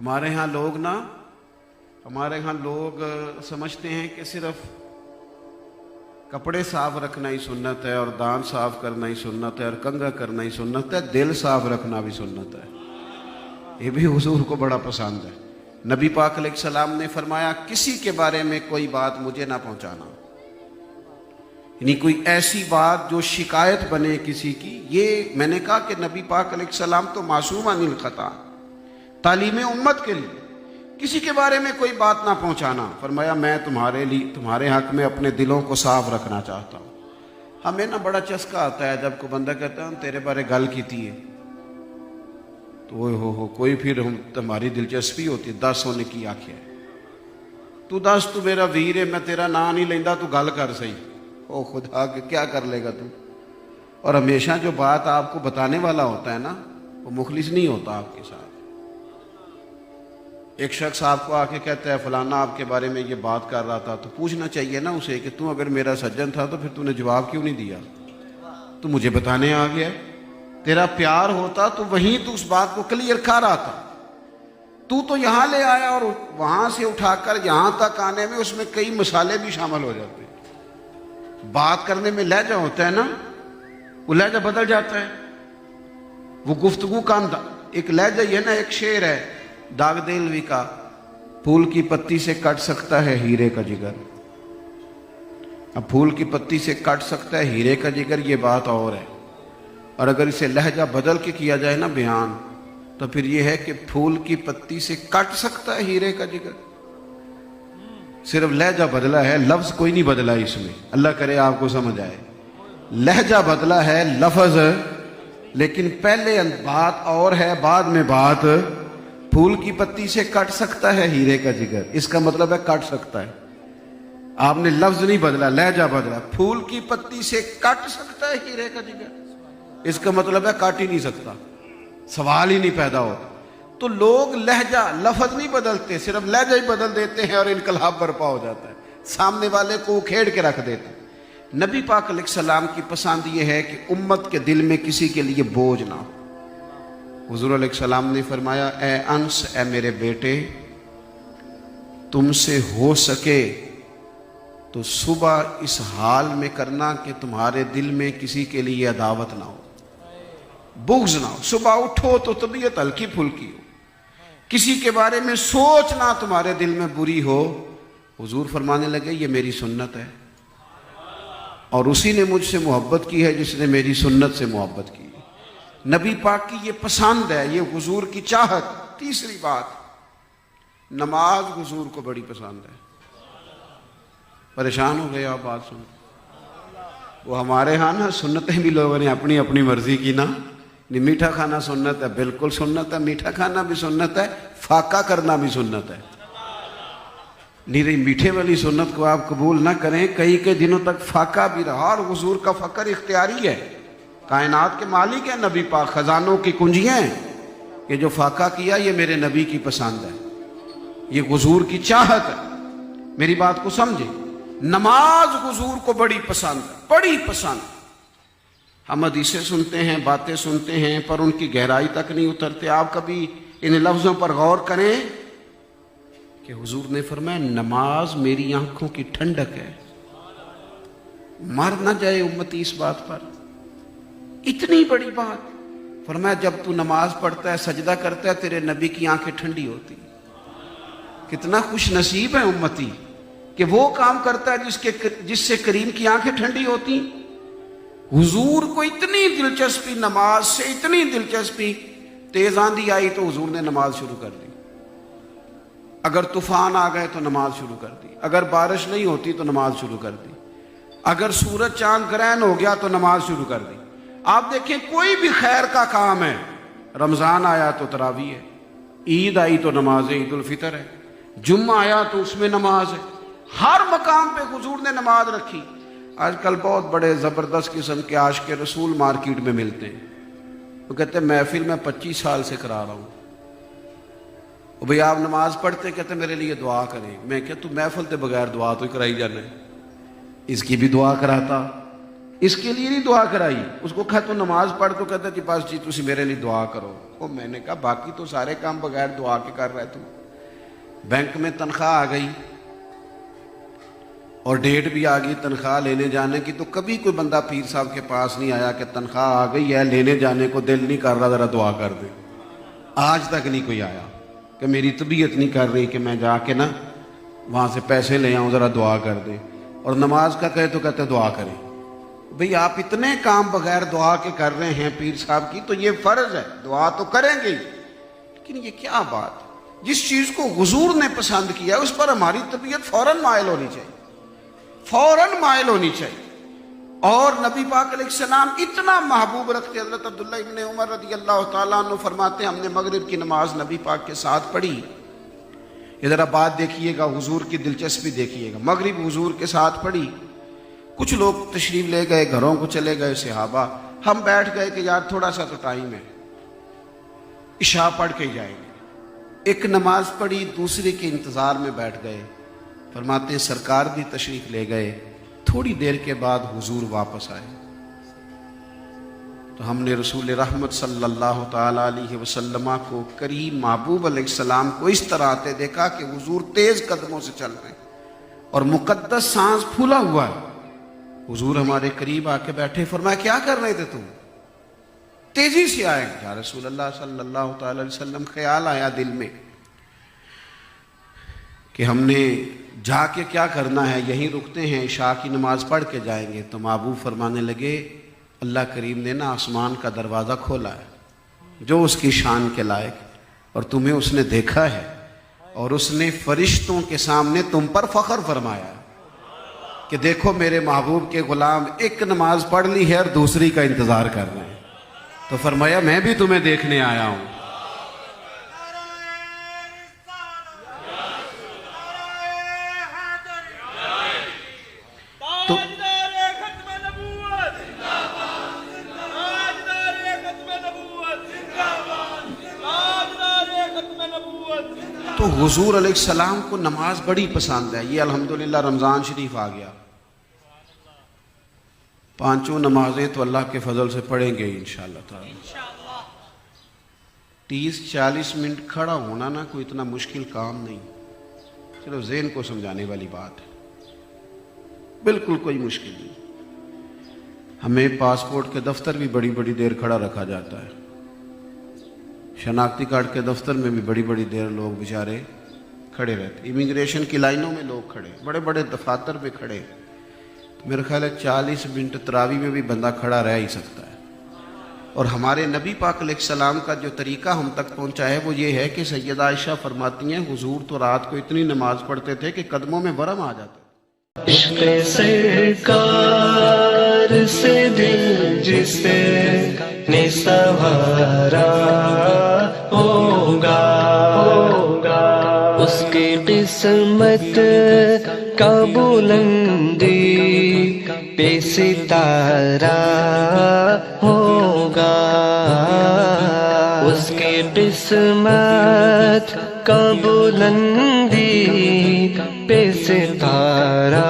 ہمارے ہاں لوگ سمجھتے ہیں کہ صرف کپڑے صاف رکھنا ہی سنت ہے اور دان صاف کرنا ہی سنت ہے اور کنگھا کرنا ہی سنت ہے، دل صاف رکھنا بھی سنت ہے۔ یہ بھی حضور کو بڑا پسند ہے۔ نبی پاک علیہ السلام نے فرمایا کسی کے بارے میں کوئی بات مجھے نہ پہنچانا، یعنی کوئی ایسی بات جو شکایت بنے کسی کی۔ یہ میں نے کہا کہ نبی پاک علیہ السلام تو معصوم عن الخطا، تعلیم امت کے لیے کسی کے بارے میں کوئی بات نہ پہنچانا۔ فرمایا میں تمہارے حق میں اپنے دلوں کو صاف رکھنا چاہتا ہوں۔ ہمیں نہ بڑا چسکا آتا ہے جب کوئی بندہ کہتا ہے ہم تیرے بارے گل کیتی ہے تو کوئی پھر تمہاری دلچسپی ہوتی ہے، دس ہونے کی آخیا تو دس، تو میرا ویر ہے، میں تیرا نام نہیں لیندہ، تو گل کر صحیح۔ او خدا کہ کیا کر لے گا تو؟ اور ہمیشہ جو بات آپ کو بتانے والا ہوتا ہے نا، وہ مخلص نہیں ہوتا آپ کے ساتھ۔ ایک شخص آپ کو آ کے کہتا ہے فلانا آپ کے بارے میں یہ بات کر رہا تھا، تو پوچھنا چاہیے نا اسے کہ تو اگر میرا سجن تھا تو پھر تو نے جواب کیوں نہیں دیا؟ تو مجھے بتانے آ گیا۔ تیرا پیار ہوتا تو وہیں تو اس بات کو کلیئر کھا رہا تھا، تو یہاں لے آیا اور وہاں سے اٹھا کر یہاں تک آنے میں اس میں کئی مسالے بھی شامل ہو جاتے ہیں۔ بات کرنے میں لہجہ ہوتا ہے نا، وہ لہجہ بدل جاتا ہے۔ وہ گفتگو کا ایک لہجہ یہ نا، ایک شعر ہے داغ دلوی کا، پھول کی پتی سے کٹ سکتا ہے ہیرے کا جگر۔ اب پھول کی پتی سے کٹ سکتا ہے ہیرے کا جگر، یہ بات اور ہے، اور اگر اسے لہجہ بدل کے کیا جائے نا بیان، تو پھر یہ ہے کہ پھول کی پتی سے کٹ سکتا ہے ہیرے کا جگر۔ صرف لہجہ بدلا ہے، لفظ کوئی نہیں بدلا اس میں۔ اللہ کرے آپ کو سمجھ آئے۔ لہجہ بدلا ہے، لفظ، لیکن پہلے بات اور ہے، بعد میں بات۔ پھول کی پتی سے کٹ سکتا ہے ہیرے کا جگر، اس کا مطلب ہے کٹ سکتا ہے۔ آپ نے لفظ نہیں بدلا، لہجہ بدلا۔ پھول کی پتی سے کٹ سکتا ہے ہیرے کا جگر، اس کا مطلب ہے کاٹ ہی نہیں سکتا، سوال ہی نہیں پیدا ہوتا۔ تو لوگ لہجہ، لفظ نہیں بدلتے، صرف لہجہ ہی بدل دیتے ہیں اور انقلاب برپا ہو جاتا ہے، سامنے والے کو کھیڑ کے رکھ دیتے ہیں۔ نبی پاک علیہ السلام کی پسند یہ ہے کہ امت کے دل میں کسی کے لیے بوجھ نہ ہو۔ حضور علیہ السلام نے فرمایا اے انس، اے میرے بیٹے، تم سے ہو سکے تو صبح اس حال میں کرنا کہ تمہارے دل میں کسی کے لیے عداوت نہ ہو، بغض نہ ہو۔ صبح اٹھو تو طبیعت ہلکی پھلکی ہو، کسی کے بارے میں سوچنا تمہارے دل میں بری ہو۔ حضور فرمانے لگے یہ میری سنت ہے، اور اسی نے مجھ سے محبت کی ہے جس نے میری سنت سے محبت کی ہے۔ نبی پاک کی یہ پسند ہے، یہ حضور کی چاہت۔ تیسری بات، نماز حضور کو بڑی پسند ہے۔ پریشان ہو گئے آپ بات سن؟ وہ ہمارے ہاں نا سنتیں بھی لوگوں نے اپنی اپنی مرضی کی نا۔ میٹھا کھانا سنت ہے، بالکل سنت ہے، میٹھا کھانا بھی سنت ہے، فاقہ کرنا بھی سنت ہے۔ نہیں، میٹھے والی سنت کو آپ قبول نہ کریں، کئی دنوں تک فاقہ بھی رہا، اور حضور کا فقر اختیاری ہے۔ کائنات کے مالک ہیں نبی پاک، خزانوں کی کنجیاں ہیں، کہ جو فاقہ کیا یہ میرے نبی کی پسند ہے، یہ حضور کی چاہت ہے۔ میری بات کو سمجھے، نماز حضور کو بڑی پسند ہے، بڑی پسند۔ ہم حدیثیں سنتے ہیں، باتیں سنتے ہیں، پر ان کی گہرائی تک نہیں اترتے۔ آپ کبھی ان لفظوں پر غور کریں کہ حضور نے فرمایا نماز میری آنکھوں کی ٹھنڈک ہے۔ مر نہ جائے امتی اس بات پر، اتنی بڑی بات۔ فرمایا جب تو نماز پڑھتا ہے، سجدہ کرتا ہے، تیرے نبی کی آنکھیں ٹھنڈی ہوتی۔ کتنا خوش نصیب ہے امتی کہ وہ کام کرتا ہے جس سے کریم کی آنکھیں ٹھنڈی ہوتی۔ حضور کو اتنی دلچسپی نماز سے، اتنی دلچسپی، تیز آندھی آئی تو حضور نے نماز شروع کر دی، اگر طوفان آ گئے تو نماز شروع کر دی، اگر بارش نہیں ہوتی تو نماز شروع کر دی، اگر سورج چاند گرہن ہو گیا تو نماز شروع کر دی۔ آپ دیکھیں کوئی بھی خیر کا کام ہے، رمضان آیا تو تراویح ہے، عید آئی تو نماز عید الفطر ہے، جمعہ آیا تو اس میں نماز ہے، ہر مقام پہ حضور نے نماز رکھی۔ آج کل بہت بڑے زبردست قسم کے عاشق رسول مارکیٹ میں ملتے ہیں، وہ کہتے ہیں محفل میں 25 سال سے کرا رہا ہوں۔ وہ بھئی آپ نماز پڑھتے، کہتے میرے لیے دعا کریں۔ میں کہ تو محفل تے بغیر دعا تو ہی کرائی جانا ہے، اس کی بھی دعا کراتا۔ اس کے لیے نہیں دعا کرائی. اس کو کہا تو نماز پڑھ, تو کہتا جی بس جی تسی میرے لیے دعا کرو. میں نے کہا باقی تو سارے کام بغیر دعا کے کر رہے تم. بینک میں تنخواہ آ گئی اور ڈیٹ بھی آ گئی تنخواہ لینے جانے کی, تو کبھی کوئی بندہ پیر صاحب کے پاس نہیں آیا کہ تنخواہ آ گئی ہے لینے جانے کو دل نہیں کر رہا ذرا دعا کر دے. آج تک نہیں کوئی آیا کہ میری طبیعت نہیں کر رہی کہ میں جا کے نا وہاں سے پیسے لے آؤں ذرا دعا کر دے. اور نماز کا کہے تو کہتے دعا کریں. بھئی آپ اتنے کام بغیر دعا کے کر رہے ہیں پیر صاحب کی, تو یہ فرض ہے دعا تو کریں گے. لیکن یہ کیا بات, جس چیز کو حضور نے پسند کیا اس پر ہماری طبیعت فوراً مائل ہونی چاہیے, فوراً مائل ہونی چاہیے. اور نبی پاک علیہ السلام اتنا محبوب رکھتے. حضرت عبداللہ ابن عمر رضی اللہ تعالیٰ عنہ فرماتے ہیں ہم نے مغرب کی نماز نبی پاک کے ساتھ پڑھی. یہ ذرا بات دیکھیے گا, حضور کی دلچسپی دیکھیے گا. مغرب حضور کے ساتھ پڑھی, کچھ لوگ تشریف لے گئے, گھروں کو چلے گئے صحابہ. ہم بیٹھ گئے کہ یار تھوڑا سا تو ٹائم ہے, عشاء پڑھ کے جائیں گے. ایک نماز پڑھی, دوسری کے انتظار میں بیٹھ گئے. فرماتے ہیں سرکار بھی تشریف لے گئے, تھوڑی دیر کے بعد حضور واپس آئے. تو ہم نے رسول رحمت صلی اللہ تعالی علیہ وسلم کو, کریم محبوب علیہ السلام کو اس طرح آتے دیکھا کہ حضور تیز قدموں سے چل رہے ہیں اور مقدس سانس پھولا ہوا ہے. حضور ہمارے قریب آ کے بیٹھے, فرمایا کیا کر رہے تھے تم, تیزی سے آئے. یا رسول اللہ صلی اللہ تعالی علیہ وسلم خیال آیا دل میں کہ ہم نے جا کے کیا کرنا ہے, یہیں رکتے ہیں عشاء کی نماز پڑھ کے جائیں گے. تو محبوب فرمانے لگے اللہ کریم نے نا آسمان کا دروازہ کھولا ہے جو اس کی شان کے لائق, اور تمہیں اس نے دیکھا ہے اور اس نے فرشتوں کے سامنے تم پر فخر فرمایا کہ دیکھو میرے محبوب کے غلام ایک نماز پڑھ لی ہے اور دوسری کا انتظار کر رہے ہیں. تو فرمایا میں بھی تمہیں دیکھنے آیا ہوں. تو حضور علیہ السلام کو نماز بڑی پسند ہے. یہ الحمدللہ رمضان شریف آ گیا, پانچوں نمازیں تو اللہ کے فضل سے پڑھیں گے انشاءاللہ تعالی. 30-40 منٹ کھڑا ہونا نا کوئی اتنا مشکل کام نہیں, چلو ذہن کو سمجھانے والی بات ہے, بالکل کوئی مشکل نہیں. ہمیں پاسپورٹ کے دفتر بھی بڑی بڑی دیر کھڑا رکھا جاتا ہے, شناختی کارڈ کے دفتر میں بھی بڑی بڑی دیر لوگ بیچارے کھڑے رہتے, امیگریشن کی لائنوں میں لوگ کھڑے, بڑے بڑے دفاتر پہ کھڑے. میرا خیال ہے 40 منٹ تراویح میں بھی بندہ کھڑا رہ ہی سکتا ہے. اور ہمارے نبی پاک علیہ السلام کا جو طریقہ ہم تک پہنچا ہے وہ یہ ہے کہ سیدہ عائشہ فرماتی ہیں حضور تو رات کو اتنی نماز پڑھتے تھے کہ قدموں میں ورم آ جاتا. عشق سرکار سے دل جسے نے سنوارا ہوگا, اس کی قسمت کا بلندی پہ ستارہ ہوگا, اس کی قسمت کا بلندی پہ ستارہ